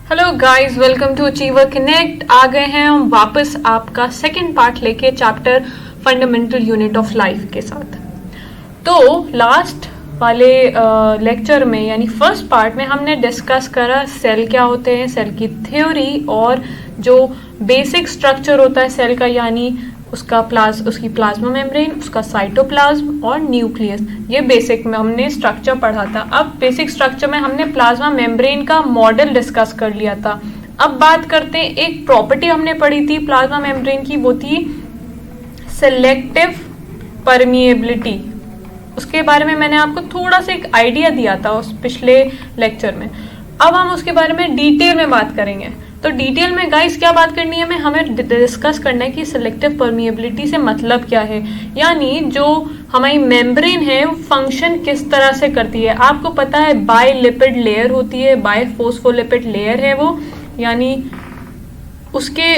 Hello guys, welcome to Achiever Connect. आ गए हैं हम वापस आपका सेकंड पार्ट लेके chapter fundamental unit of life के साथ। तो लास्ट वाले लेक्चर में यानी फर्स्ट पार्ट में हमने डिस्कस करा सेल क्या होते हैं, सेल की थ्योरी और जो बेसिक स्ट्रक्चर होता है सेल का, यानी उसकी प्लाज्मा मेम्ब्रेन, उसका साइटोप्लाज्म और न्यूक्लियस। ये बेसिक में हमने स्ट्रक्चर पढ़ा था। अब बेसिक स्ट्रक्चर में हमने प्लाज्मा मेम्ब्रेन का मॉडल डिस्कस कर लिया था। अब बात करते हैं, एक प्रॉपर्टी हमने पढ़ी थी प्लाज्मा मेम्ब्रेन की, वो थी सेलेक्टिव परमिएबिलिटी। उसके बारे में मैंने आपको थोड़ा सा एक आइडिया दिया था उस पिछले लेक्चर में। अब हम उसके बारे में डिटेल में बात करेंगे। तो डिटेल में गाइस क्या बात करनी है, हमें डिस्कस करना है कि सिलेक्टिव परमिएबिलिटी से मतलब क्या है, यानी जो हमारी मेम्ब्रेन है वो फंक्शन किस तरह से करती है। आपको पता है बायलिपिड लेयर होती है, बायफॉस्फोलिपिड लेयर है वो, यानी उसके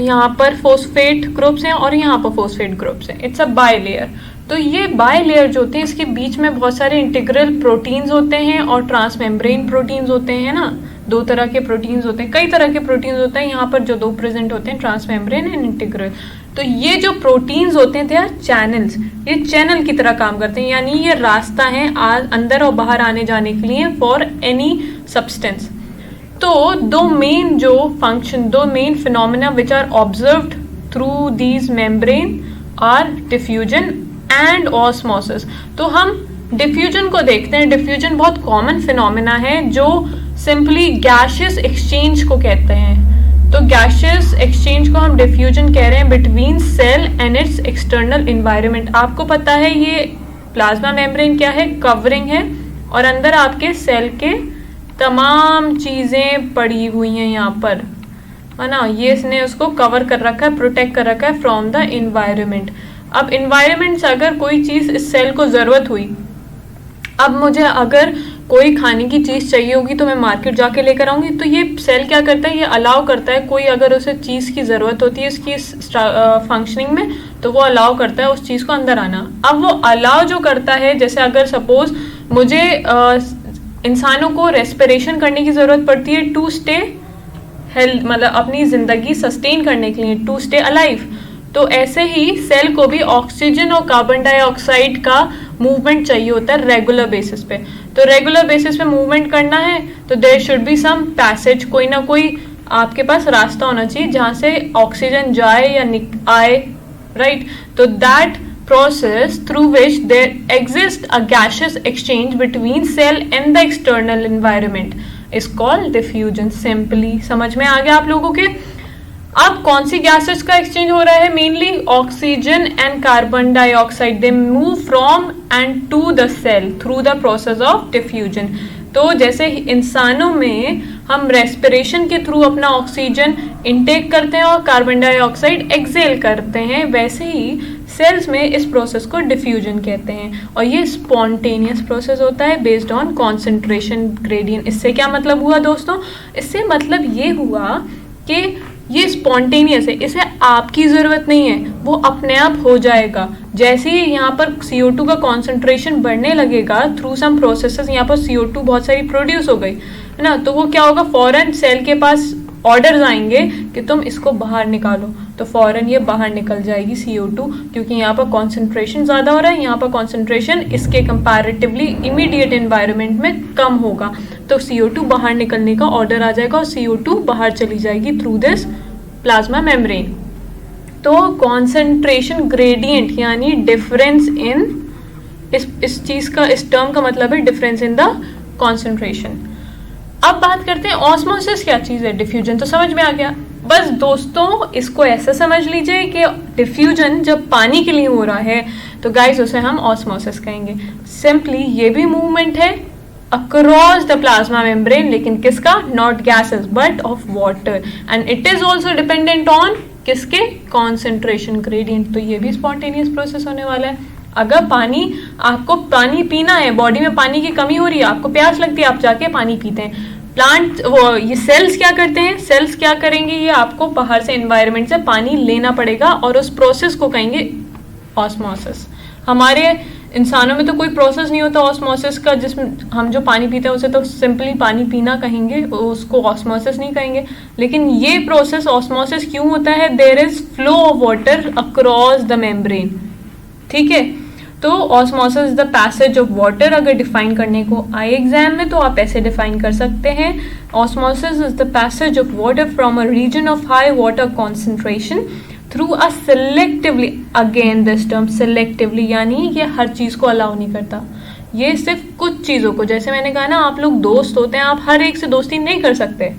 यहाँ पर फोस्फेट ग्रुप्स हैं और यहाँ पर फोस्फेट ग्रुप्स हैं। It's a by layer. तो ये बाय लेयर जो होते हैं इसके बीच में बहुत सारे इंटीग्रल प्रोटीन्स होते हैं और ट्रांसमेम्ब्रेन प्रोटीन्स होते हैं ना। दो तरह के प्रोटीन्स होते हैं, कई तरह के प्रोटीन्स होते हैं, यहाँ पर जो दो प्रेजेंट होते हैं ट्रांसमेम्ब्रेन एंड इंटीग्रल। तो ये जो प्रोटीन्स होते हैं यार चैनल्स, ये चैनल की तरह काम करते हैं, यानी ये रास्ता है अंदर और बाहर आने जाने के लिए फॉर एनी सब्सटेंस। तो दो main phenomena which are observed through these membrane are diffusion and osmosis. तो हम डिफ्यूजन को देखते हैं। डिफ्यूजन बहुत कॉमन फिनोमेना है जो सिंपली गैशियस एक्सचेंज को कहते हैं। तो गैशियस एक्सचेंज को हम डिफ्यूजन कह रहे हैं between cell and its external environment. आपको पता है ये प्लाज्मा मेम्ब्रेन क्या है, कवरिंग है, और अंदर आपके सेल के तमाम चीजें पड़ी हुई हैं यहाँ पर, है ना। ये इसने उसको कवर कर रखा है, प्रोटेक्ट कर रखा है फ्रॉम द एनवायरनमेंट। अब एनवायरनमेंट से अगर कोई चीज इस सेल को जरूरत हुई, अब मुझे अगर कोई खाने की चीज चाहिए होगी तो मैं मार्केट जाके लेकर आऊंगी, तो ये सेल क्या करता है, ये अलाउ करता है, कोई अगर उसे चीज की जरूरत होती है इसकी फंक्शनिंग में, तो वो अलाउ करता है उस चीज को अंदर आना। अब वो अलाउ जो करता है, जैसे अगर सपोज मुझे इंसानों को रेस्पिरेशन करने की जरूरत पड़ती है टू स्टे हेल्थ, मतलब अपनी जिंदगी सस्टेन करने के लिए, टू स्टे अलाइव। तो ऐसे ही सेल को भी ऑक्सीजन और कार्बन डाइऑक्साइड का मूवमेंट चाहिए होता है रेगुलर बेसिस पे। तो रेगुलर बेसिस पे मूवमेंट करना है तो there should be some passage, कोई ना कोई आपके पास रास्ता होना चाहिए जहाँ से ऑक्सीजन जाए या आए, राइट। तो that process through which there exists a gaseous exchange between cell and the external environment is called diffusion। simply समझ में आ गया आप लोगों के। अब कौन सी गैसेस का एक्सचेंज हो रहा है, mainly oxygen and carbon dioxide, they move from and to the cell through the process of diffusion. तो जैसे इंसानों में हम रेस्पिरेशन के थ्रू अपना ऑक्सीजन इनटेक करते हैं और कार्बन डाइऑक्साइड एक्सेल करते हैं, वैसे ही सेल्स में इस प्रोसेस को डिफ्यूजन कहते हैं। और ये स्पॉन्टेनियस प्रोसेस होता है बेस्ड ऑन कॉन्सेंट्रेशन ग्रेडियंट। इससे क्या मतलब हुआ दोस्तों, इससे मतलब ये हुआ कि ये स्पॉन्टेनियस है, इसे आपकी ज़रूरत नहीं है, वो अपने आप हो जाएगा। जैसे ही यहाँ पर CO2 का कॉन्सेंट्रेशन बढ़ने लगेगा थ्रू सम प्रोसेसेस, यहाँ पर CO2 बहुत सारी प्रोड्यूस हो गई है ना, तो वो क्या होगा, फौरन सेल के पास ऑर्डर्स आएंगे कि तुम इसको बाहर निकालो, तो फौरन ये बाहर निकल जाएगी CO2, क्योंकि यहाँ पर कॉन्सेंट्रेशन ज़्यादा हो रहा है, यहाँ पर कॉन्सेंट्रेशन इसके कंपैरेटिवली इमीडिएट एनवायरनमेंट में कम होगा, तो CO2 बाहर निकलने का ऑर्डर आ जाएगा और CO2 बाहर चली जाएगी थ्रू दिस प्लाज्मा मेम्ब्रेन। तो कॉन्सेंट्रेशन ग्रेडियंट यानी डिफरेंस इन इस चीज़ का, इस टर्म का मतलब है डिफरेंस इन द कॉन्सेंट्रेशन। अब बात करते हैं ऑस्मोसिस क्या चीज़ है। डिफ्यूजन तो समझ में आ गया। बस दोस्तों इसको ऐसा समझ लीजिए कि डिफ्यूजन जब पानी के लिए हो रहा है तो गाइस उसे हम ऑस्मोसिस कहेंगे। सिंपली ये भी मूवमेंट है अक्रॉस द प्लाज्मा मेम्ब्रेन, लेकिन किसका, not gases but of water, and it is also dependent on किसके, कॉन्सेंट्रेशन ग्रेडियंट। तो ये भी स्पॉन्टेनियस प्रोसेस होने वाला है। अगर आपको पानी पीना है, बॉडी में पानी की कमी हो रही है, आपको प्यास लगती है, आप जाके पानी पीते हैं। ये सेल्स क्या करते हैं, सेल्स क्या करेंगे, ये आपको बाहर से एनवायरनमेंट से पानी लेना पड़ेगा और उस प्रोसेस को कहेंगे ऑस्मोसिस। हमारे इंसानों में तो कोई प्रोसेस नहीं होता ऑस्मोसिस का, जिसमें हम जो पानी पीते हैं उसे तो सिंपली पानी पीना कहेंगे, उसको ऑस्मोसिस नहीं कहेंगे। लेकिन ये प्रोसेस ऑस्मोसिस क्यों होता है? There is flow of water across the membrane, ठीक है। तो osmosis is the passage of water, अगर डिफाइन करने को आए एग्जाम में तो आप ऐसे डिफाइन कर सकते हैं, osmosis is the passage of water from a region of high water concentration through a selectively, again this term selectively, यानी ये हर चीज़ को अलाउ नहीं करता, ये सिर्फ कुछ चीज़ों को, जैसे मैंने कहा ना आप लोग दोस्त होते हैं, आप हर एक से दोस्ती नहीं कर सकते,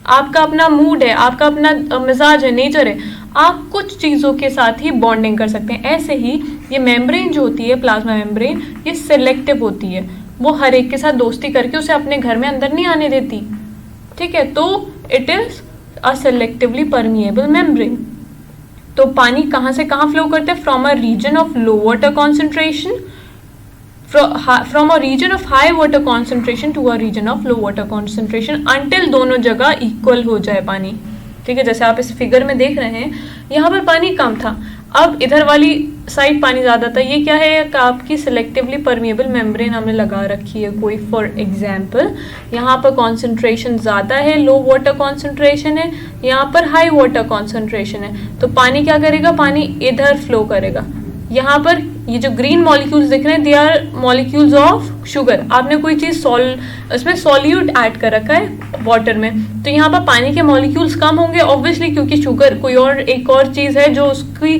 आपका अपना मूड है, आपका अपना मिजाज है, नेचर है, आप कुछ चीज़ों के साथ ही बॉन्डिंग कर सकते हैं। ऐसे ही ये मेम्ब्रेन जो होती है, प्लाज्मा मेम्ब्रेन, ये सिलेक्टिव होती है, वो हर एक के साथ दोस्ती करके उसे अपने घर में अंदर नहीं आने देती, ठीक है। तो it is a selectively permeable membrane. तो पानी कहाँ से कहाँ फ्लो करता है? From a region of low water concentration, from a region of high water concentration to a region of low water concentration, until दोनों जगह इक्वल हो जाए पानी, ठीक है। जैसे आप इस फिगर में देख रहे हैं, यहाँ पर पानी कम था, अब इधर वाली साइड पानी ज़्यादा था। ये क्या है? आपकी सिलेक्टिवली परमिएबल मेम्ब्रेन हमने लगा रखी है कोई, फॉर एग्जाम्पल यहाँ पर कॉन्सेंट्रेशन ज़्यादा है, लो वाटर कॉन्सेंट्रेशन है, यहाँ पर हाई वाटर कॉन्सेंट्रेशन है, तो पानी क्या करेगा? पानी इधर फ्लो करेगा। यहाँ पर ये जो ग्रीन मॉलिक्यूल्स दिख रहे हैं, they are molecules of sugar. आपने कोई चीज़ इसमें सॉल्यूट ऐड कर रखा है वाटर में, तो यहाँ पर पानी के मॉलिक्यूल्स कम होंगे ऑब्वियसली, क्योंकि शुगर कोई और एक और चीज़ है जो उसकी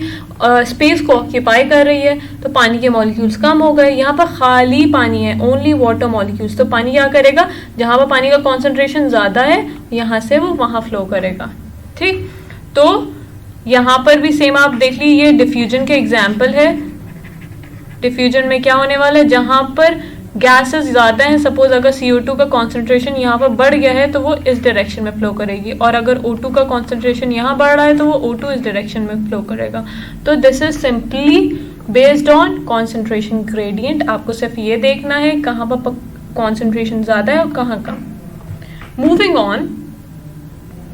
स्पेस को ऑक्यूपाई कर रही है, तो पानी के मॉलिक्यूल्स कम हो गए। यहाँ पर खाली पानी है, ओनली वाटर मॉलिक्यूल्स, तो पानी क्या करेगा? जहाँ पर पानी का कॉन्सेंट्रेशन ज़्यादा है, यहाँ से वो वहाँ फ्लो करेगा, ठीक। तो यहाँ पर भी सेम आप देख लीजिए, ये डिफ्यूजन के एग्जाम्पल है। डिफ्यूजन में क्या होने वाला है? जहाँ पर गैसेस ज़्यादा हैं, सपोज अगर CO2 का कॉन्सेंट्रेशन यहाँ पर बढ़ गया है तो वो इस डायरेक्शन में फ्लो करेगी, और अगर O2 का कॉन्सेंट्रेशन यहाँ बढ़ रहा है तो वो O2 इस डायरेक्शन में फ्लो करेगा। तो this is simply based on concentration gradient. आपको सिर्फ ये देखना है कहाँ पर कॉन्सेंट्रेशन ज़्यादा है और कहाँ कम। Moving on,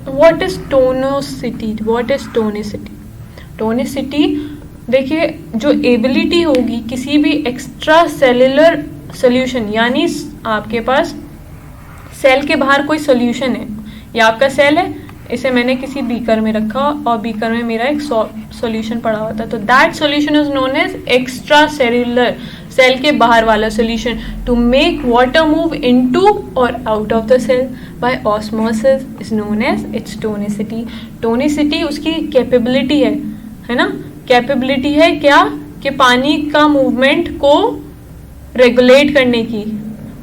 what is tonicity? What is tonicity? Tonicity देखिए, जो एबिलिटी होगी किसी भी एक्स्ट्रा सेलुलर सोल्यूशन, यानी आपके पास सेल के बाहर कोई सोल्यूशन है, या आपका सेल है, इसे मैंने किसी बीकर में रखा और बीकर में मेरा एक सॉल्यूशन पड़ा हुआ था, तो that solution is known as extra cellular, cell के बाहर वाला solution, to make water move into और out of the cell by osmosis is known as its tonicity. Tonicity उसकी कैपेबिलिटी है ना, कैपेबिलिटी है क्या? कि पानी का मूवमेंट को रेगुलेट करने की,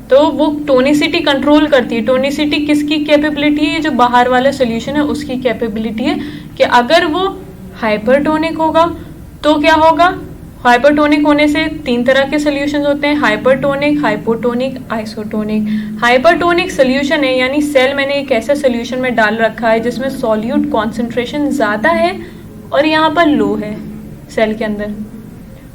तो वो टोनिसिटी कंट्रोल करती है। टोनिसिटी किसकी कैपेबिलिटी है? जो बाहर वाला सोल्यूशन है उसकी कैपेबिलिटी है कि अगर वो हाइपरटोनिक होगा तो क्या होगा? हाइपरटोनिक होने से तीन तरह के सोल्यूशन होते हैं, hypertonic, hypotonic, isotonic. Hypertonic solution है, यानी सेल मैंने एक ऐसा सोल्यूशन में डाल रखा है जिसमें सॉल्यूट कॉन्सेंट्रेशन ज़्यादा है और यहाँ पर लो है सेल के अंदर,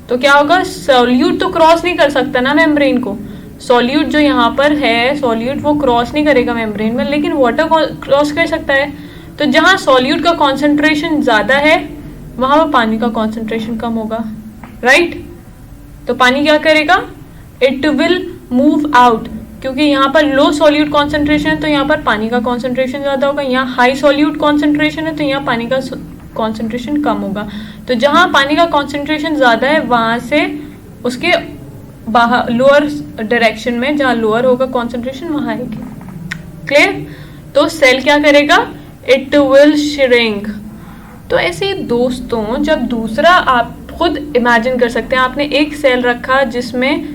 तो क्या होगा? सॉल्यूट तो क्रॉस नहीं कर सकता ना मेम्ब्रेन को, सॉल्यूट जो यहाँ पर है, सॉल्यूट वो क्रॉस नहीं करेगा मेम्ब्रेन में, लेकिन वाटर क्रॉस कर सकता है। तो जहाँ सॉल्यूट का कॉन्सेंट्रेशन ज़्यादा है वहाँ पर पानी का कॉन्सेंट्रेशन कम होगा, राइट? तो पानी क्या करेगा? इट विल मूव आउट, क्योंकि यहाँ पर लो सॉल्यूट कॉन्सेंट्रेशन है तो यहाँ पर पानी का कॉन्सेंट्रेशन ज़्यादा होगा, यहाँ हाई सॉल्यूट कॉन्सेंट्रेशन है तो यहाँ पानी का कॉन्सेंट्रेशन कम होगा। तो जहाँ पानी का कॉन्सेंट्रेशन ज़्यादा है वहाँ से उसके बाहर लोअर डायरेक्शन में, जहाँ लोअर होगा कॉन्सेंट्रेशन वहाँ आएगी। क्लियर? तो सेल क्या करेगा? It will shrink. तो ऐसे ही दोस्तों, जब दूसरा आप खुद इमेजिन कर सकते हैं, आपने एक सेल रखा जिसमें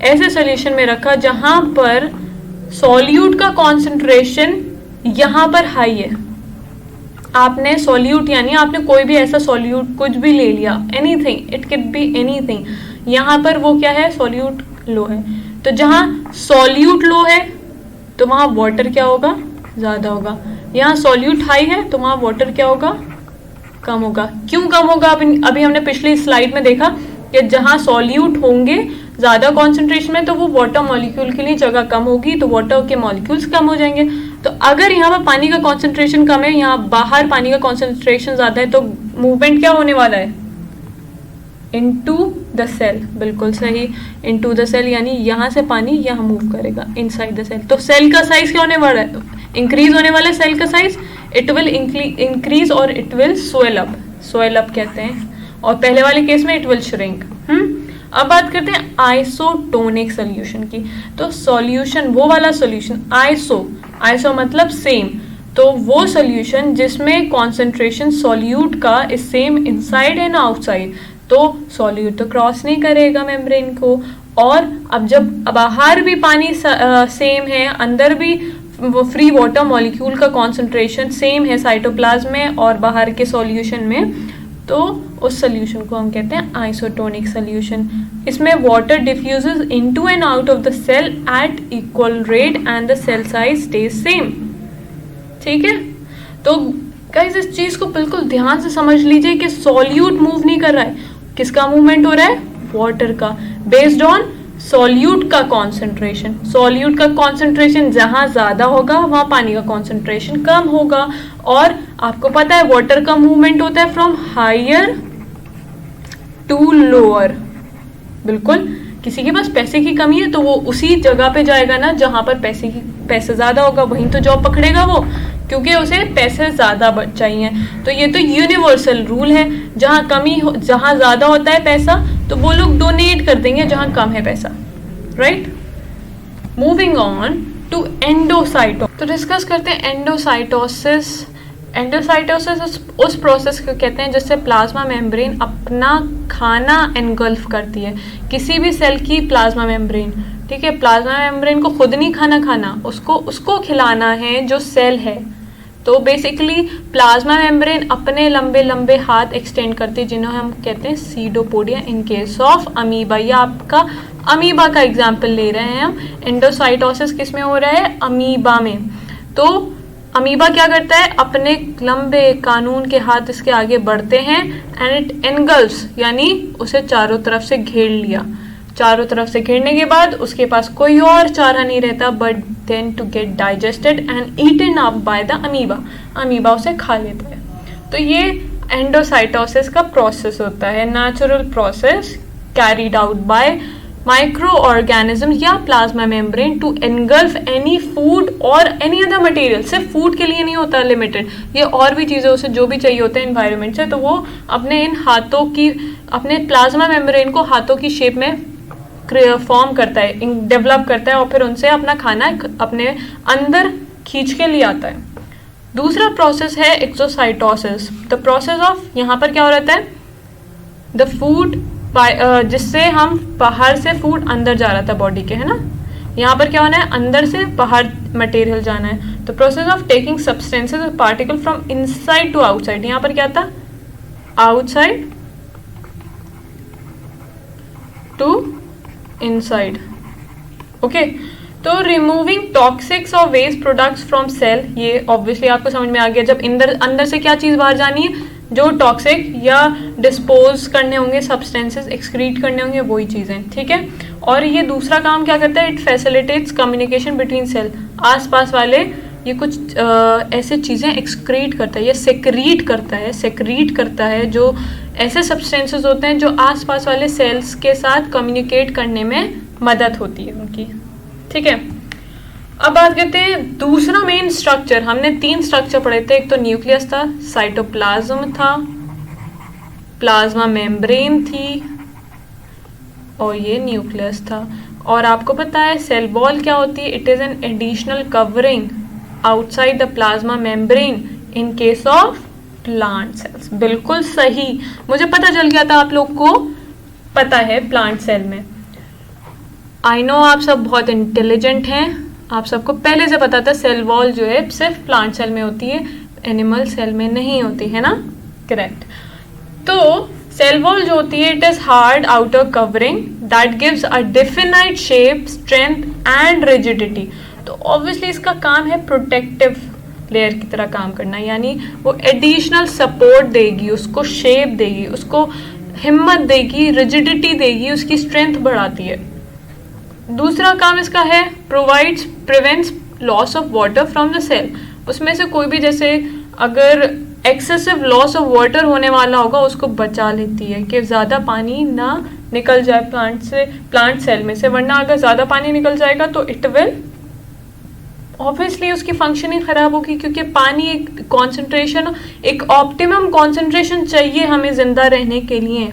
ऐसे सोल्यूशन में रखा जहाँ पर सॉल्यूट का कॉन्सेंट्रेशन यहाँ पर हाई है, आपने सॉल्यूट यानी आपने कोई भी ऐसा सॉल्यूट कुछ भी ले लिया, anything, it can be anything, यहाँ पर वो क्या है? सॉल्यूट लो है। तो जहाँ सॉल्यूट लो है तो वहाँ वाटर क्या होगा? ज़्यादा होगा। यहाँ सॉल्यूट हाई है तो वहाँ वाटर क्या होगा? कम होगा। क्यों कम होगा? अभी हमने पिछली स्लाइड में देखा कि जहाँ सॉल्यूट होंगे ज़्यादा कॉन्सेंट्रेशन में तो वो वाटर मॉलिक्यूल के लिए जगह कम होगी, तो वाटर के मॉलिक्यूल्स कम हो जाएंगे। तो अगर यहाँ पर पानी का कॉन्सेंट्रेशन कम है, यहाँ बाहर पानी का कॉन्सेंट्रेशन ज़्यादा है, तो मूवमेंट क्या होने वाला है? इनटू द सेल, बिल्कुल सही, इनटू द सेल, यानी यहाँ से पानी यहाँ मूव करेगा इनसाइड द सेल। तो सेल का साइज क्या होने वाला है, इंक्रीज होने वाला है सेल का साइज, इट विल इंक्रीज और इट विल स्वेल अप कहते हैं, और पहले वाले केस में इट विल श्रिंक। अब बात करते हैं आइसोटोनिक सोल्यूशन की। तो सॉल्यूशन, वो वाला सॉल्यूशन, आइसो मतलब सेम, तो वो सॉल्यूशन जिसमें कॉन्सेंट्रेशन सॉल्यूट का is same inside and outside, तो सॉल्यूट तो क्रॉस नहीं करेगा मेम्ब्रेन को, और अब जब बाहर भी पानी सेम है, अंदर भी फ्री वाटर मॉलिक्यूल का कॉन्सेंट्रेशन सेम है साइटोप्लाज्म में और बाहर के सॉल्यूशन में, तो उस सोल्यूशन को हम कहते हैं आइसोटोनिक सोल्यूशन। इसमें water diffuses into and out of the cell at equal rate and the cell size stays same. ठीक है, तो गाइस इस चीज को बिल्कुल ध्यान से समझ लीजिए कि सॉल्यूट मूव नहीं कर रहा है, किसका मूवमेंट हो रहा है, वाटर का, बेस्ड ऑन सॉल्यूट का कॉन्सेंट्रेशन। सॉल्यूट का कॉन्सेंट्रेशन जहां ज्यादा होगा वहां पानी का कॉन्सेंट्रेशन कम होगा, और आपको पता है वाटर का मूवमेंट होता है फ्रॉम हायर टू लोअर। बिल्कुल, किसी के पास पैसे की कमी है तो वो उसी जगह पे जाएगा ना जहां पर पैसे ज्यादा होगा, वहीं तो जॉब पकड़ेगा वो, क्योंकि उसे पैसे ज्यादा चाहिए। तो ये तो यूनिवर्सल रूल है, जहां ज्यादा होता है पैसा तो वो लोग डोनेट कर देंगे जहां कम है पैसा, right. Moving on to endocytosis. तो डिस्कस करते हैं एंडोसाइटोसिस। एंडोसाइटोसिस उस प्रोसेस को कहते हैं जिससे प्लाज्मा मेम्ब्रेन अपना खाना एनगल्फ करती है, किसी भी सेल की प्लाज्मा मेम्ब्रेन। ठीक है, प्लाज्मा मेम्ब्रेन को खुद नहीं खाना, उसको खिलाना है जो सेल है। तो बेसिकली प्लाज्मा मेम्ब्रेन अपने लंबे लंबे हाथ एक्सटेंड करती है, जिन्हें हम कहते हैं pseudopodia in case of amoeba. या आपका अमीबा का एग्जाम्पल ले रहे हैं हम। एंडोसाइटोसिस किस में हो रहा है, अमीबा में। तो अमीबा क्या करता है, अपने लंबे कानून के हाथ इसके आगे बढ़ते हैं एंड इट एनगल्फ्स, यानी उसे चारों तरफ से घेर लिया। चारों तरफ से घेरने के बाद उसके पास कोई और चारा नहीं रहता but then to get digested and eaten up by the amoeba. Amoeba उसे खा लेता है। तो ये एंडोसाइटोसिस का प्रोसेस होता है, natural process carried out by micro organism या plasma membrane to engulf any food और एनी अदर मटेरियल। सिर्फ फूड के लिए नहीं होता लिमिटेड, ये और भी चीज़ें उसे जो भी चाहिए होता है एनवायरनमेंट से, तो वो अपने इन हाथों की, अपने प्लाज्मा मेम्ब्रेन को हाथों की शेप में फॉर्म करता है, डेवलप करता है, और फिर उनसे अपना खाना अपने अंदर खींच के ले आता है। दूसरा प्रोसेस है एक्सोसाइटोसिस। द प्रोसेस ऑफ, यहाँ पर क्या हो रहता है, द फूड जिससे हम बाहर से फूड अंदर जा रहा था बॉडी के, है ना, यहाँ पर क्या होना है, अंदर से बाहर मटेरियल जाना है। The process of taking substances और particle from inside to outside. यहाँ पर क्या था, आउटसाइड टू इनसाइड। ओके, तो रिमूविंग टॉक्सिक्स और वेस्ट प्रोडक्ट्स फ्रॉम सेल, ये ऑब्वियसली आपको समझ में आ गया। जब अंदर से क्या चीज़ बाहर जानी है, जो टॉक्सिक या डिस्पोज करने होंगे सब्सटेंसेस, एक्सक्रीट करने होंगे, वही चीज़ें। ठीक है, और ये दूसरा काम क्या करता है, it facilitates communication between cell. आसपास वाले ये कुछ ऐसे चीज़ें एक्सक्रीट करता है, ये सेक्रीट करता है जो ऐसे सब्सटेंसेस होते हैं जो आसपास वाले सेल्स के साथ कम्युनिकेट करने में मदद होती है उनकी। ठीक है, अब बात करते हैं दूसरा मेन स्ट्रक्चर। हमने 3 स्ट्रक्चर पढ़े थे, एक तो न्यूक्लियस था, साइटोप्लाज्म था, प्लाज्मा मेम्ब्रेन थी, और ये न्यूक्लियस था। और आपको पता है सेल वॉल क्या होती है, it is an additional covering outside the plasma membrane in case of plant cells. बिल्कुल सही, मुझे पता चल गया था आप लोग को पता है प्लांट सेल में। आई नो आप सब बहुत इंटेलिजेंट हैं, आप सबको पहले से पता था सेल वॉल जो है सिर्फ प्लांट सेल में होती है, एनिमल सेल में नहीं होती है ना, करेक्ट। तो सेल वॉल जो होती है, it is hard outer covering that gives a definite shape, strength and rigidity. तो ऑब्वियसली इसका काम है प्रोटेक्टिव लेयर की तरह काम करना, यानी वो एडिशनल सपोर्ट देगी, उसको शेप देगी, उसको हिम्मत देगी, रिजिडिटी देगी, उसकी स्ट्रेंथ बढ़ाती है। दूसरा काम इसका है prevents loss of water from the cell. उसमें से कोई भी, जैसे अगर एक्सेसिव लॉस ऑफ वाटर होने वाला होगा, उसको बचा लेती है कि ज़्यादा पानी ना निकल जाए प्लांट सेल में से, वरना अगर ज़्यादा पानी निकल जाएगा तो इट विल ऑब्वियसली उसकी फंक्शनिंग खराब होगी, क्योंकि पानी एक कॉन्सेंट्रेशन, एक ऑप्टिमम कॉन्सेंट्रेशन चाहिए हमें जिंदा रहने के लिए,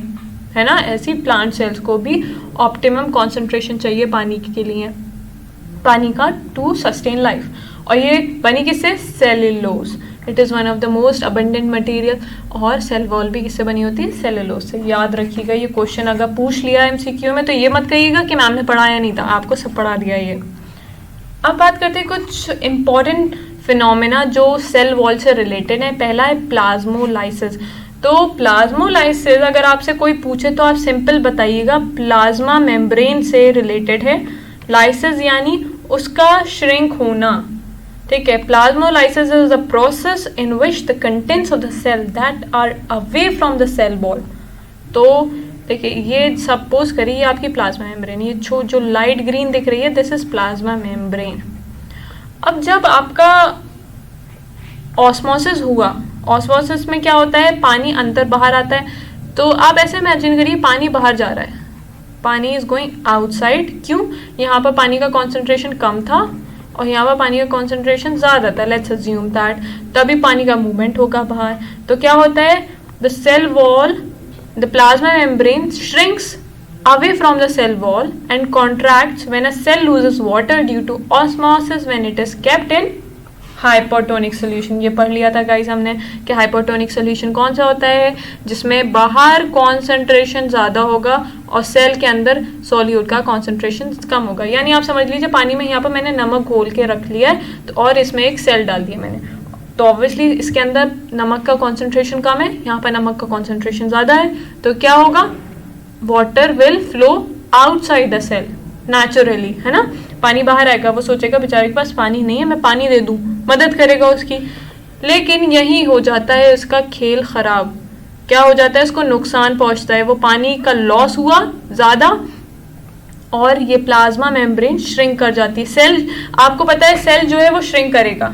है ना। ऐसी प्लांट सेल्स को भी ऑप्टिमम कॉन्सेंट्रेशन चाहिए पानी के लिए, पानी का, टू सस्टेन लाइफ। और ये बनी किससे? Cellulose. It is one of the most abundant material. और सेल वॉल भी किससे बनी होती है? सेल्यूलोज से। याद रखिएगा, ये क्वेश्चन अगर पूछ लिया एमसीक्यू में तो ये मत कहिएगा कि मैम ने पढ़ाया नहीं था, आपको सब पढ़ा दिया ये। अब बात करते हैं कुछ इम्पॉर्टेंट फिनोमेना जो सेल वॉल से रिलेटेड है। पहला है प्लाज्मोलाइसिस। तो प्लाज्मोलाइसिस अगर आपसे कोई पूछे तो आप सिंपल बताइएगा प्लाज्मा मेम्ब्रेन से रिलेटेड है। लाइसिस यानी उसका श्रिंक होना, ठीक है। Plasmolysis is a process in which the contents of the cell that are away from the cell wall. तो देखिए, ये सपोज करिए ये आपकी प्लाज्मा मेम्ब्रेन, ये जो लाइट ग्रीन दिख रही है दिस इज प्लाज्मा मेम्ब्रेन। अब जब आपका ऑस्मोसिस हुआ, ऑस्मोसिस में क्या होता है? पानी अंदर बाहर आता है। तो आप ऐसे इमेजिन करिए पानी बाहर जा रहा है, पानी इज गोइंग आउटसाइड। क्यों? यहाँ पर पानी का कॉन्सेंट्रेशन कम था और यहाँ पर पानी का कॉन्सेंट्रेशन ज़्यादा था, लेट्स अज्यूम दैट, तभी पानी का मूवमेंट होगा बाहर। तो क्या होता है? The cell wall, the plasma membrane shrinks away from the cell wall and contracts when a cell loses water due to osmosis when it is kept in hypotonic solution. ये पढ़ लिया था गाइस हमने कि हाइपोटोनिक सोल्यूशन कौन सा होता है? जिसमें बाहर कॉन्सेंट्रेशन ज़्यादा होगा और सेल के अंदर सॉल्यूट का कॉन्सेंट्रेशन कम होगा। यानी आप समझ लीजिए पानी में यहाँ पर मैंने नमक घोल के रख लिया है तो और इसमें एक सेल डाल दिया मैंने, तो ऑब्वियसली इसके अंदर नमक का कॉन्सेंट्रेशन कम है, यहाँ पर नमक का कॉन्सेंट्रेशन ज़्यादा है। तो क्या होगा? Water will flow outside the cell naturally, है ना। पानी बाहर आएगा, वो सोचेगा बेचारे के पास पानी नहीं है, मैं पानी दे दूं, मदद करेगा उसकी। लेकिन यही हो जाता है इसका खेल खराब। क्या हो जाता है? इसको नुकसान पहुंचता है, वो पानी का लॉस हुआ ज़्यादा और ये प्लाज्मा मेम्ब्रेन श्रिंक कर जाती है। सेल, आपको पता है सेल जो है वो श्रिंक करेगा,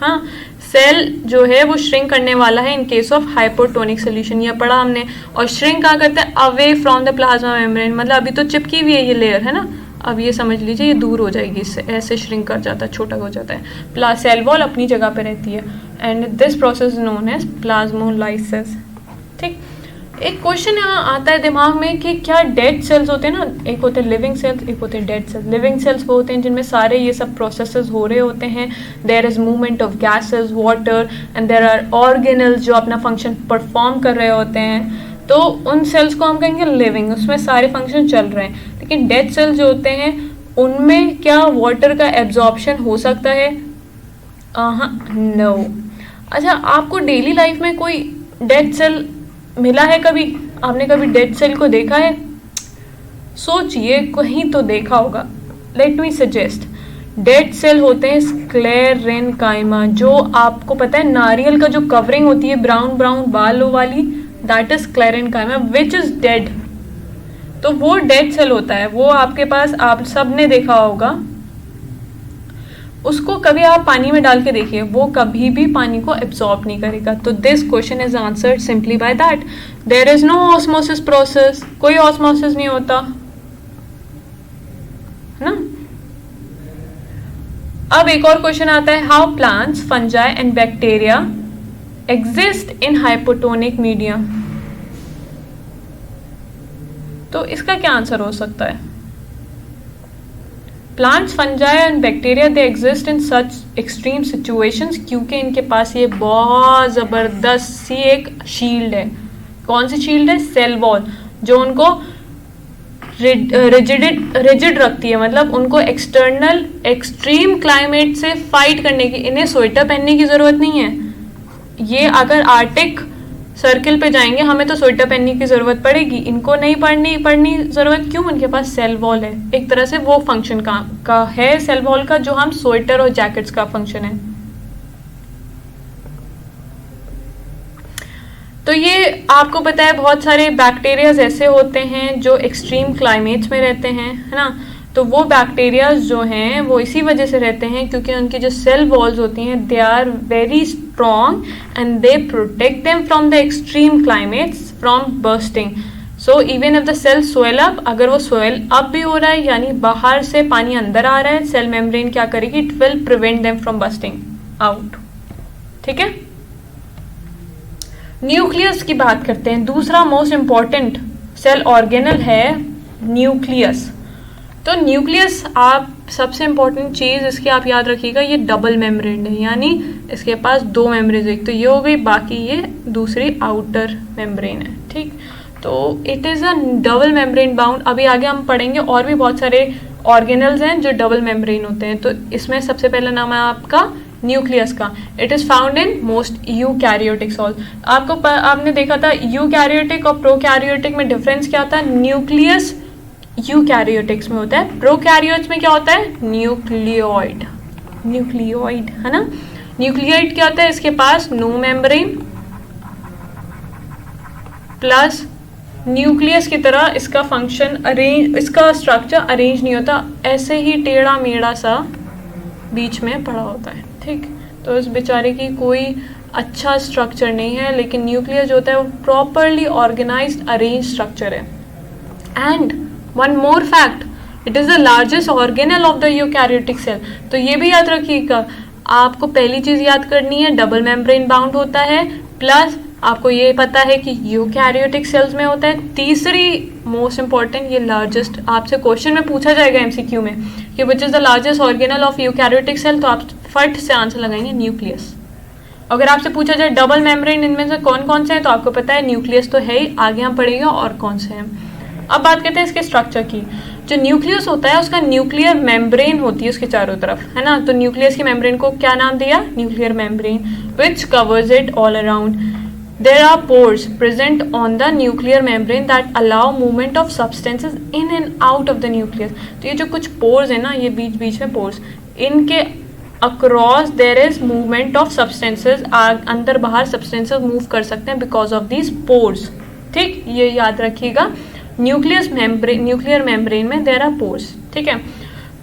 हाँ, सेल जो है वो श्रिंक करने वाला है in case of hypotonic solution, ये पढ़ा हमने। और श्रिंक कहाँ करता है? Away from the plasma membrane, मतलब अभी तो चिपकी हुई है ये लेयर, है ना। अब ये समझ लीजिए ये दूर हो जाएगी इससे, ऐसे श्रिंक कर जाता है, छोटा हो जाता है। सेल वॉल अपनी जगह पे रहती है and this process known as plasmolysis. ठीक, एक क्वेश्चन यहाँ आता है दिमाग में कि क्या डेड सेल्स होते हैं ना, एक होते हैं लिविंग सेल्स, एक होते हैं डेड सेल्स। लिविंग सेल्स वो होते हैं जिनमें सारे ये सब प्रोसेसेस हो रहे होते हैं, there is movement of gases, water and there are organelles जो अपना फंक्शन परफॉर्म कर रहे होते हैं। तो उन सेल्स को हम कहेंगे लिविंग, उसमें सारे फंक्शन चल रहे हैं। लेकिन डेड सेल्स जो होते हैं उनमें क्या वाटर का एब्जॉर्प्शन हो सकता है? नो। अच्छा, आपको डेली लाइफ में कोई डेड सेल मिला है कभी? आपने कभी डेड सेल को देखा है? सोचिए, कहीं तो देखा होगा। Let me suggest, dead cell होते हैं स्क्लेरेनकाइमा, जो आपको पता है नारियल का जो कवरिंग होती है ब्राउन ब्राउन बालों वाली, that is sclerenchyma which is dead. तो वो डेड सेल होता है, वो आपके पास, आप सब ने देखा होगा। उसको कभी आप पानी में डाल के देखिए, वो कभी भी पानी को एब्जॉर्ब नहीं करेगा। तो this question is answered simply by that there is no osmosis process, कोई ऑस्मोसिस नहीं होता, है ना। अब एक और क्वेश्चन आता है, how plants, fungi and bacteria exist in hypotonic medium. तो इसका क्या आंसर हो सकता है? Plants, fungi and bacteria they exist in such extreme situations, क्योंकि इनके पास ये बहुत ज़बरदस्त सी एक शील्ड है। कौन सी शील्ड है? सेल वॉल, जो उनको रिजिड रखती है, मतलब उनको एक्सटर्नल एक्सट्रीम क्लाइमेट से फाइट करने की, इन्हें स्वेटर पहनने की ज़रूरत नहीं है। ये अगर आर्टिक सर्किल पे जाएंगे हमें तो स्वेटर पहनने की ज़रूरत पड़ेगी, इनको नहीं पड़नी ज़रूरत। क्यों? इनके पास सेल वॉल है। एक तरह से वो फंक्शन का है सेल वॉल का जो हम स्वेटर और जैकेट्स का फंक्शन है। तो ये आपको पता है बहुत सारे बैक्टीरियाज ऐसे होते हैं जो एक्सट्रीम क्लाइमेट्स में रहते हैं, है ना। तो वो बैक्टीरियाज जो हैं वो इसी वजह से रहते हैं क्योंकि उनकी जो सेल वॉल्स होती हैं they are very strong and they protect them from the extreme climates from bursting. So even if the cell swell up, अगर वो स्वेल अप भी हो रहा है यानी बाहर से पानी अंदर आ रहा है, सेल मेम्ब्रेन क्या करेगी, it will prevent them from busting out. ठीक है, न्यूक्लियस की बात करते हैं। दूसरा मोस्ट इंपॉर्टेंट सेल ऑर्गेनल है न्यूक्लियस। तो न्यूक्लियस आप सबसे इंपॉर्टेंट चीज इसकी आप याद रखिएगा, ये डबल मेम्ब्रेन है, यानी इसके पास दो मेम्ब्रेन, एक तो ये हो गई, बाकी ये दूसरी आउटर मेम्ब्रेन है। ठीक, तो it is a double membrane bound. अभी आगे हम पढ़ेंगे और भी बहुत सारे ऑर्गेनल्स हैं जो डबल मेम्ब्रेन होते हैं। तो इसमें सबसे पहला नाम है आपका न्यूक्लियस का। It is found in most eukaryotic cells. आपने देखा था यूकैरियोटिक और प्रोकैरियोटिक में डिफरेंस क्या था। न्यूक्लियस यूकैरियोटिक्स में होता है, प्रोकैरियोट्स में क्या होता है, न्यूक्लियोइड। न्यूक्लियोइड है ना। न्यूक्लियोइड क्या होता है, इसके पास नो मेम्ब्रेन प्लस न्यूक्लियस की तरह इसका फंक्शन अरेंज, इसका स्ट्रक्चर अरेंज नहीं होता, ऐसे ही टेढ़ा मेढ़ा सा बीच में पड़ा होता है। ठीक, तो इस बेचारे की कोई अच्छा स्ट्रक्चर नहीं है, लेकिन न्यूक्लियस जो होता है वो प्रॉपरली ऑर्गेनाइज्ड अरेंज स्ट्रक्चर है। And one more fact, it is the largest organelle of the eukaryotic cell. तो ये भी याद रखिएगा, आपको पहली चीज़ याद करनी है, डबल मेम्ब्रेन बाउंड होता है, प्लस आपको ये पता है कि यूकैरियोटिक सेल्स में होता है। तीसरी मोस्ट इंपॉर्टेंट, ये लार्जेस्ट, आपसे क्वेश्चन में पूछा जाएगा एमसीक्यू में कि which is the largest organelle of eukaryotic cell, तो आप फट से आंसर लगाएंगे न्यूक्लियस। अगर आपसे पूछा जाए डबल मेम्ब्रेन इनमें से कौन कौन से हैं, तो आपको पता है न्यूक्लियस तो है ही, आगे हम पढ़ेंगे और कौन से हैं। अब बात करते हैं इसके स्ट्रक्चर की। जो न्यूक्लियस होता है उसका न्यूक्लियर मेम्ब्रेन होती है उसके चारों तरफ, है ना। तो न्यूक्लियस की मेम्ब्रेन को क्या नाम दिया, nuclear membrane, which covers it all around. There are pores present on the nuclear membrane that allow movement of substances in and out of the nucleus. तो ये जो कुछ pores है ना, ये बीच बीच में pores, इनके across there is movement of substances, अंदर बाहर substances move कर सकते हैं because of these pores। ठीक, ये याद रखिएगा, न्यूक्लियर मेम्ब्रेन में there are pores। ठीक है,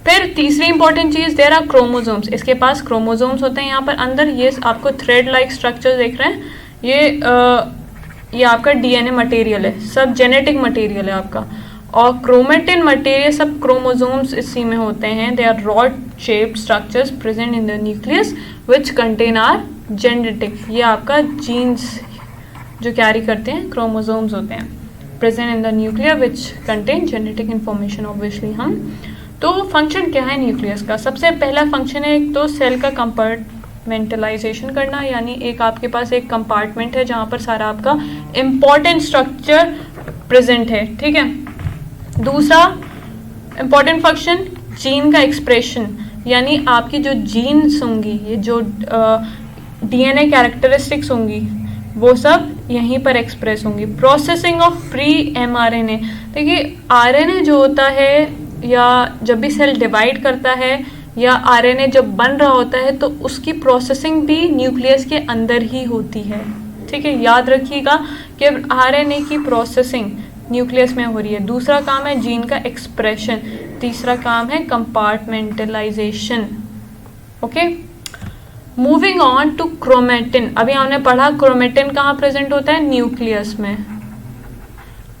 फिर तीसरी इंपॉर्टेंट चीज, देयर आर क्रोमोसोम्स। इसके पास क्रोमोसोम्स होते हैं यहाँ पर अंदर, ये आपको थ्रेड लाइक स्ट्रक्चर देख रहे हैं, ये आपका डीएनए मटेरियल है, सब जेनेटिक मटेरियल है आपका। और क्रोमेटिन मटेरियल सब क्रोमोसोम्स इसी में होते हैं। They are rod shaped structures present in the nucleus which contain are genetic, ये आपका जीन्स जो कैरी करते हैं क्रोमोसोम्स होते हैं, present in the nuclear which contain genetic information obviously. हम तो फंक्शन क्या है न्यूक्लियस का, सबसे पहला फंक्शन है एक तो सेल का कंपार्टमेंटलाइजेशन करना, यानी एक आपके पास एक कंपार्टमेंट है जहाँ पर सारा आपका इम्पॉर्टेंट स्ट्रक्चर प्रेजेंट है। ठीक है, दूसरा इम्पॉर्टेंट फंक्शन जीन का एक्सप्रेशन, यानी आपकी जो जीन्स होंगी, ये जो डीएनए कैरेक्टरिस्टिक्स होंगी वो सब यहीं पर एक्सप्रेस होंगी। प्रोसेसिंग ऑफ प्री एमआरएनए, देखिए आरएनए जो होता है या जब भी सेल डिवाइड करता है या आरएनए जब बन रहा होता है तो उसकी प्रोसेसिंग भी न्यूक्लियस के अंदर ही होती है। ठीक है, याद रखिएगा कि आरएनए की प्रोसेसिंग न्यूक्लियस में हो रही है। दूसरा काम है जीन का एक्सप्रेशन, तीसरा काम है compartmentalisation. Okay, moving on to chromatin. अभी हमने पढ़ा क्रोमेटिन कहाँ प्रेजेंट होता है, न्यूक्लियस में।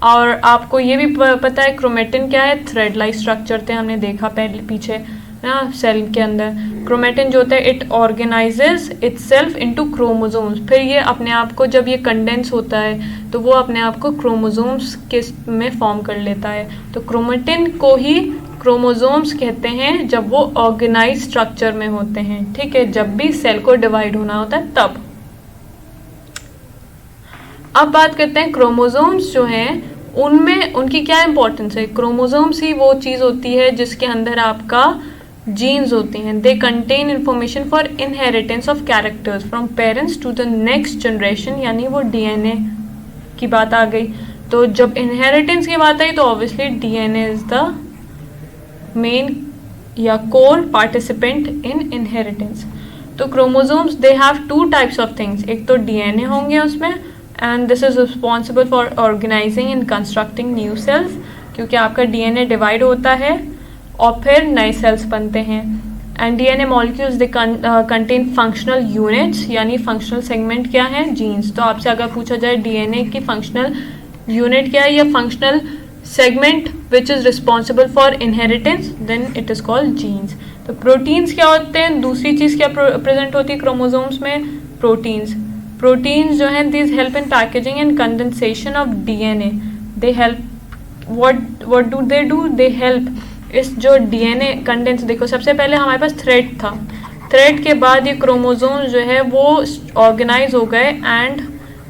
और आपको ये भी पता है क्रोमेटिन क्या है, थ्रेड लाइक स्ट्रक्चर थे, हमने देखा पहले पीछे ना सेल के अंदर। क्रोमेटिन जो होता है it organises itself into chromosomes, फिर ये अपने आप को जब ये कंडेंस होता है तो वो अपने आप को क्रोमोसोम्स के में फॉर्म कर लेता है। तो क्रोमेटिन को ही क्रोमोसोम्स कहते हैं जब वो ऑर्गेनाइज स्ट्रक्चर में होते हैं। ठीक है, जब भी सेल को डिवाइड होना होता है तब। अब बात करते हैं क्रोमोसोम्स जो हैं उनमें उनकी क्या इंपॉर्टेंस है। क्रोमोसोम्स ही वो चीज़ होती है जिसके अंदर आपका जीन्स होती हैं। They contain information for inheritance of characters from parents to the next generation, यानी वो डीएनए की बात आ गई। तो जब इनहेरिटेंस की बात आई तो obviously DNA is the main या कोर पार्टिसिपेंट इन इनहेरिटेंस। तो chromosomes they have two types of things, एक तो डीएनए होंगे उसमें, and this is responsible for organising and constructing new cells, क्योंकि आपका डीएनए डिवाइड होता है और फिर नए सेल्स बनते हैं। And DNA molecules they contain functional units, यानी फंक्शनल सेगमेंट क्या है, जीन्स। तो आपसे अगर पूछा जाए डीएनए की फंक्शनल यूनिट क्या है या functional segment which is responsible for inheritance, then it is called genes. तो प्रोटीन्स क्या होते हैं, दूसरी चीज क्या प्रेजेंट होती है क्रोमोसोम्स में, प्रोटीन्स। प्रोटीन्स जो हैं these help in packaging and condensation of DNA. They help what do they help इस जो डीएनए कंडेंस, देखो सबसे पहले हमारे पास थ्रेड था, थ्रेड के बाद ये क्रोमोसोम्स जो है वो ऑर्गेनाइज हो गए एंड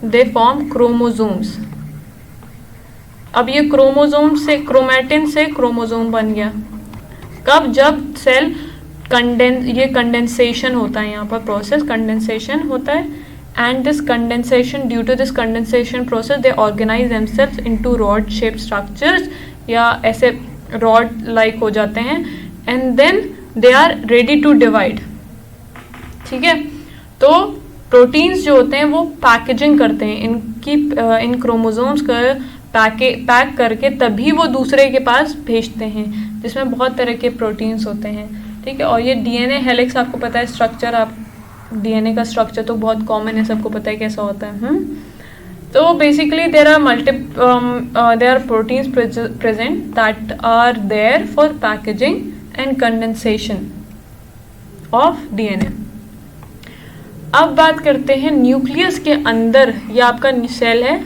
दे फॉर्म क्रोमोसोम्स। अब ये क्रोमोसोम से, क्रोमैटिन से क्रोमोसोम बन गया। कब, जब सेल ये कंडेंसेशन होता है, यहाँ पर प्रोसेस कंडेंसेशन होता है, and this condensation, due to this condensation process they organise themselves into rod shape structures, या ऐसे रॉड लाइक हो जाते हैं, and then they are ready to divide. ठीक है, तो प्रोटीन्स जो होते हैं वो पैकेजिंग करते हैं इन क्रोमोसोम्स का पैक करके तभी वो दूसरे के पास भेजते हैं, जिसमें बहुत तरह के प्रोटीन्स होते हैं। ठीक है, और ये डीएनए हेलिक्स आपको पता है स्ट्रक्चर, आप डीएनए का स्ट्रक्चर तो बहुत कॉमन है, सबको पता है कैसा होता है। तो basically there are proteins present that are there for packaging and condensation of DNA. अब बात करते हैं न्यूक्लियस के अंदर, ये आपका सेल है,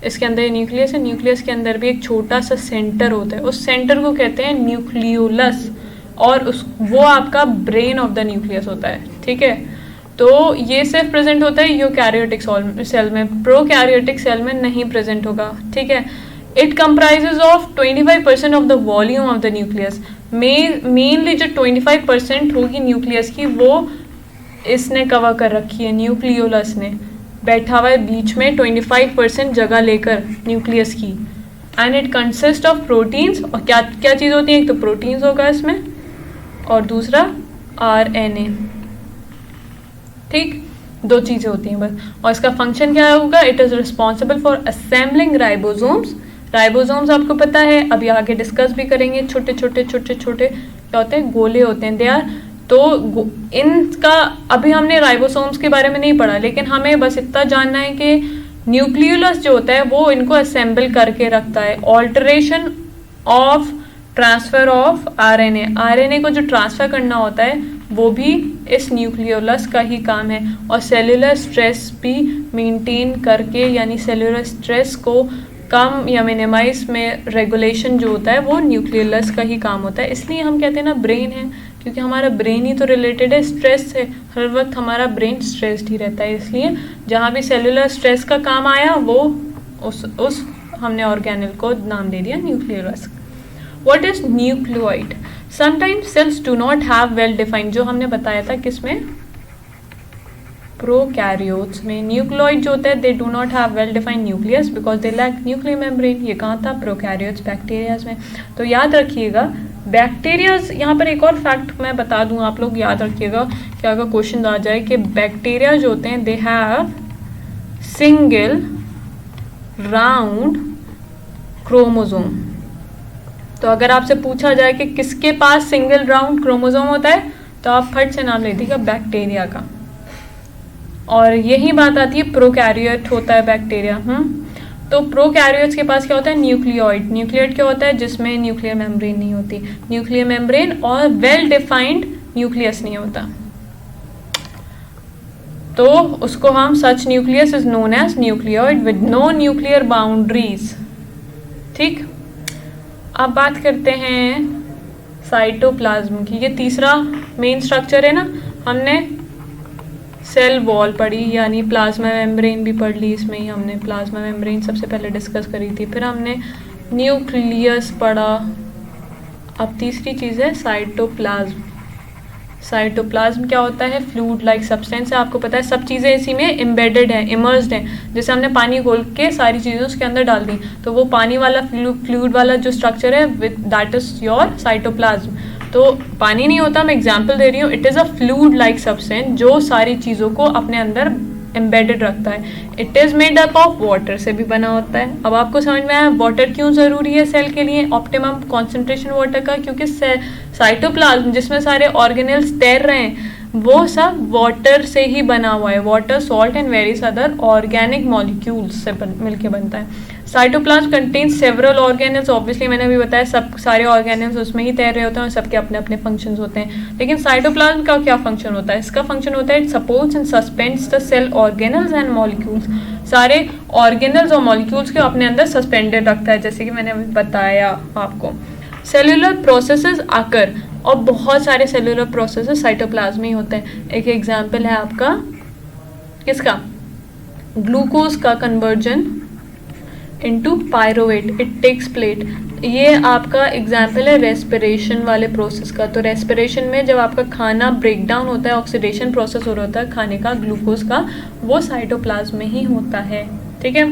इसके अंदर न्यूक्लियस है, न्यूक्लियस के अंदर भी एक छोटा सा सेंटर होता है, उस सेंटर को कहते हैं न्यूक्लियोलस, और वो आपका ब्रेन ऑफ द न्यूक्लियस होता है। ठीक है, तो ये सिर्फ प्रेजेंट होता है यूकैरियोटिक सेल में, प्रोकैरियोटिक सेल में नहीं प्रेजेंट होगा। ठीक है, it comprises of 25% of the volume of the nucleus. Mainly जो 25% होगी न्यूक्लियस की, वो इसने कवर कर रखी है, न्यूक्लियोलस ने बैठा हुआ है बीच में 25% जगह लेकर न्यूक्लियस की, and it consist of proteins. और क्या क्या चीज़ होती है, एक तो प्रोटीन्स होगा इसमें, और दूसरा आरएनए। ठीक, दो चीज़ें होती हैं बस। और इसका फंक्शन क्या होगा, it is responsible for assembling ribosomes. Ribosomes आपको पता है, अभी आगे डिस्कस भी करेंगे, छोटे छोटे क्या होते हैं, गोले होते हैं, दे आर। तो इनका अभी हमने राइबोसोम्स के बारे में नहीं पढ़ा, लेकिन हमें बस इतना जानना है कि न्यूक्लियोलस जो होता है वो इनको असेंबल करके रखता है। Alteration of transfer of RNA, RNA को जो ट्रांसफर करना होता है वो भी इस न्यूक्लियोलस का ही काम है। और सेलुलर स्ट्रेस भी मेंटेन करके, यानी सेलुलर स्ट्रेस को कम या मिनिमाइज में रेगुलेशन जो होता है वो न्यूक्लियोलस का ही काम होता है। इसलिए हम कहते हैं ना ब्रेन है, क्योंकि हमारा ब्रेन ही तो रिलेटेड है स्ट्रेस से, हर वक्त हमारा ब्रेन स्ट्रेस्ड ही रहता है। इसलिए जहाँ भी सेलुलर स्ट्रेस का काम आया वो उस हमने ऑर्गेनेल को नाम दे दिया nucleolus. What is nucleoid? Sometimes sales do not have well defined, जो हमने बताया था किसमें, प्रोकैरियोट्स में। न्यूक्लियोइड जो होता है they do not have well defined nucleus because they lack nuclear membrane. ये कहाँ था, प्रोकैरियोट्स, बैक्टीरियाज में। तो याद रखिएगा बैक्टीरियाज, यहाँ पर एक और फैक्ट मैं बता दूँ, आप लोग याद रखिएगा कि अगर क्वेश्चन आ जाए कि बैक्टीरिया जो होते हैं they have single round chromosome. तो अगर आपसे पूछा जाए कि किसके पास सिंगल राउंड क्रोमोसोम होता है, तो आप फट से नाम ले दीजिएगा बैक्टीरिया का। और यही बात आती है प्रोकैरियोट होता है बैक्टीरिया। तो प्रोकैरियोट्स के पास क्या होता है, न्यूक्लियोइड। न्यूक्लियोइड क्या होता है, जिसमें न्यूक्लियर मेम्ब्रेन नहीं होती, न्यूक्लियर मेम्ब्रेन और वेल डिफाइंड न्यूक्लियस नहीं होता, तो उसको हम such nucleus is known as nucleoid with no nuclear boundaries. ठीक, अब बात करते हैं साइटोप्लाज्म की। ये तीसरा मेन स्ट्रक्चर है ना, हमने सेल वॉल पढ़ी, यानी प्लाज्मा मेम्ब्रेन भी पढ़ ली, इसमें ही हमने प्लाज्मा मेम्ब्रेन सबसे पहले डिस्कस करी थी, फिर हमने न्यूक्लियस पढ़ा। अब तीसरी चीज़ है साइटोप्लाज्म। साइटोप्लाज्म क्या होता है, फ्लूइड लाइक सब्सटेंस है, आपको पता है सब चीज़ें इसी में एम्बेडेड हैं, इमर्स्ड हैं। जैसे हमने पानी घोल के सारी चीज़ें उसके अंदर डाल दी, तो वो पानी वाला फ्लूइड वाला जो स्ट्रक्चर है with that is your cytoplasm. तो पानी नहीं होता, मैं एग्जांपल दे रही हूँ, it is a fluid like substance जो सारी चीज़ों को अपने अंदर एम्बेडेड रखता है। It is made up of water से भी बना होता है। अब आपको समझ में आया वाटर क्यों ज़रूरी है सेल के लिए, ऑप्टिमम कॉन्सेंट्रेशन वाटर का, क्योंकि साइटोप्लाज्म जिसमें सारे ऑर्गेनेल्स तैर रहे हैं वो सब वाटर से ही बना हुआ है। Water, salt and various other organic molecules से मिलके बनता है। Cytoplasm contains several organelles, obviously मैंने अभी बताया सब सारे ऑर्गेनल्स उसमें ही तैर रहे होते हैं और सबके अपने अपने फंक्शंस होते हैं। लेकिन साइटोप्लाज्म का क्या फंक्शन होता है? इसका फंक्शन होता है it supports and suspends the cell organelles and molecules, सारे ऑर्गेनल्स और मॉलिक्यूल्स के अपने अंदर सस्पेंडेड रखता है, जैसे कि मैंने अभी बताया आपको। सेलुलर प्रोसेसेस आकर, और बहुत सारे सेलुलर प्रोसेसेस साइटोप्लाज्म में ही होते हैं। एक एग्जाम्पल है आपका किसका? ग्लूकोज का conversion into pyruvate, it takes place. ये आपका एग्जाम्पल है रेस्पिरेशन वाले प्रोसेस का। तो रेस्पिरेशन में जब आपका खाना ब्रेक डाउन होता है, ऑक्सीडेशन प्रोसेस हो रहा होता है खाने का, ग्लूकोज का, वो साइटोप्लाज्म में ही होता है, ठीक है।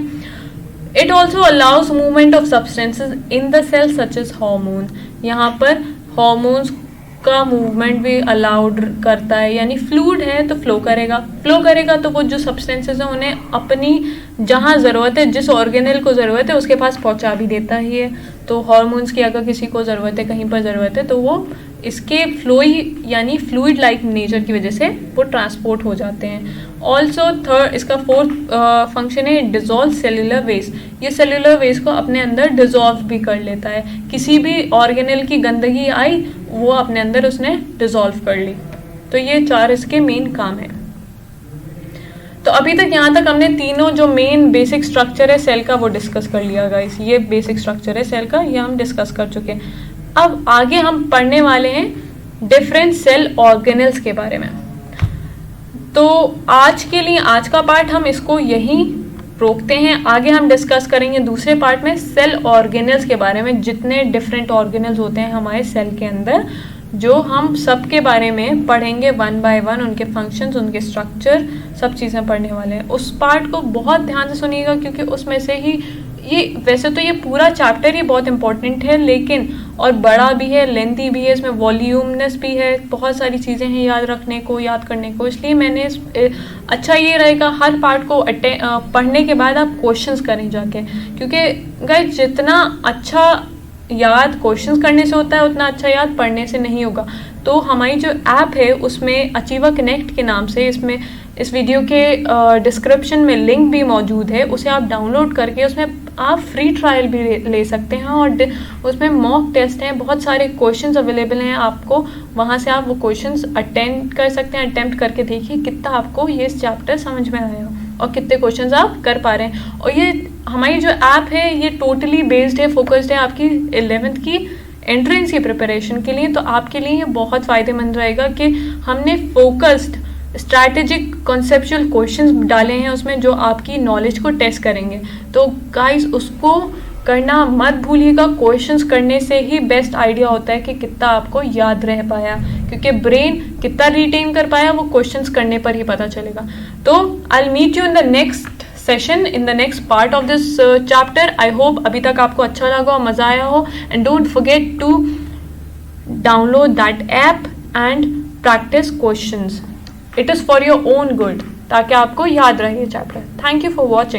It also allows movement of substances in the cell such as hormone, यहाँ पर हॉर्मोन्स का मूवमेंट भी अलाउड करता है, यानी फ्लूइड है तो फ्लो करेगा तो वो जो सब्सटेंसेस हैं उन्हें अपनी जहाँ ज़रूरत है, जिस ऑर्गेनल को ज़रूरत है उसके पास पहुँचा भी देता ही है। तो हॉर्मोन्स की अगर किसी को ज़रूरत है, कहीं पर ज़रूरत है, तो वो इसके फ्लोई यानी फ्लूइड लाइक नेचर की वजह से वो ट्रांसपोर्ट हो जाते हैं। ऑल्सो थर्ड, इसका फोर्थ फंक्शन है डिजॉल्व सेल्यूलर वेस्ट। ये सेल्यूलर वेस्ट को अपने अंदर डिजॉल्व भी कर लेता है, किसी भी ऑर्गेनल की गंदगी आई वो अपने अंदर उसने डिजॉल्व कर ली। तो ये 4 इसके मेन काम है। तो अभी तक यहाँ तक हमने तीनों जो मेन बेसिक स्ट्रक्चर है सेल का वो डिस्कस कर लिया गाइस। ये बेसिक स्ट्रक्चर है सेल का, ये हम डिस्कस कर चुके हैं। अब आगे हम पढ़ने वाले हैं डिफरेंट सेल ऑर्गेनल्स के बारे में। तो आज के लिए आज का पार्ट हम इसको यहीं रोकते हैं। आगे हम डिस्कस करेंगे दूसरे पार्ट में सेल ऑर्गेनल्स के बारे में, जितने डिफरेंट ऑर्गेनल्स होते हैं हमारे सेल के अंदर, जो हम सब के बारे में पढ़ेंगे 1 बाय 1, उनके फंक्शंस, उनके स्ट्रक्चर, सब चीज़ें पढ़ने वाले हैं। उस पार्ट को बहुत ध्यान से सुनिएगा, क्योंकि उसमें से ही ये, वैसे तो ये पूरा चैप्टर ही बहुत इंपॉर्टेंट है, लेकिन और बड़ा भी है, लेंथी भी है, इसमें वॉल्यूमनेस भी है, बहुत सारी चीज़ें हैं याद रखने को, याद करने को। इसलिए मैंने अच्छा ये रहेगा हर पार्ट को पढ़ने के बाद आप क्वेश्चंस करें जाके, क्योंकि गाइस जितना अच्छा याद क्वेश्चंस करने से होता है उतना अच्छा याद पढ़ने से नहीं होगा। तो हमारी जो ऐप है उसमें अचीवर कनेक्ट के नाम से, इसमें इस वीडियो के डिस्क्रिप्शन में लिंक भी मौजूद है, उसे आप डाउनलोड करके उसमें आप फ्री ट्रायल भी ले सकते हैं, और उसमें मॉक टेस्ट हैं, बहुत सारे क्वेश्चंस अवेलेबल हैं आपको, वहाँ से आप वो क्वेश्चंस अटेम्प्ट कर सकते हैं। अटेम्प्ट करके देखिए कितना आपको ये चैप्टर समझ में आया और कितने क्वेश्चंस आप कर पा रहे हैं। और ये हमारी जो ऐप है ये टोटली बेस्ड है, फोकस्ड है आपकी 11th की एंट्रेंस की प्रिपरेशन के लिए। तो आपके लिए ये बहुत फ़ायदेमंद रहेगा कि हमने फोकस्ड स्ट्रैटेजिक कॉन्सेप्चुअल क्वेश्चंस डाले हैं उसमें, जो आपकी नॉलेज को टेस्ट करेंगे। तो गाइस उसको करना मत भूलिएगा। क्वेश्चंस करने से ही बेस्ट आइडिया होता है कि कितना आपको याद रह पाया, क्योंकि ब्रेन कितना रिटेन कर पाया वो क्वेश्चंस करने पर ही पता चलेगा। तो I will meet you in the next session, in the next part of this chapter. I hope अभी तक आपको अच्छा लगा और मज़ा आया हो। And don't forget to download that app and practise questions. It is for your own good, ताकि आपको याद रहे ये chapter. Thank you for watching.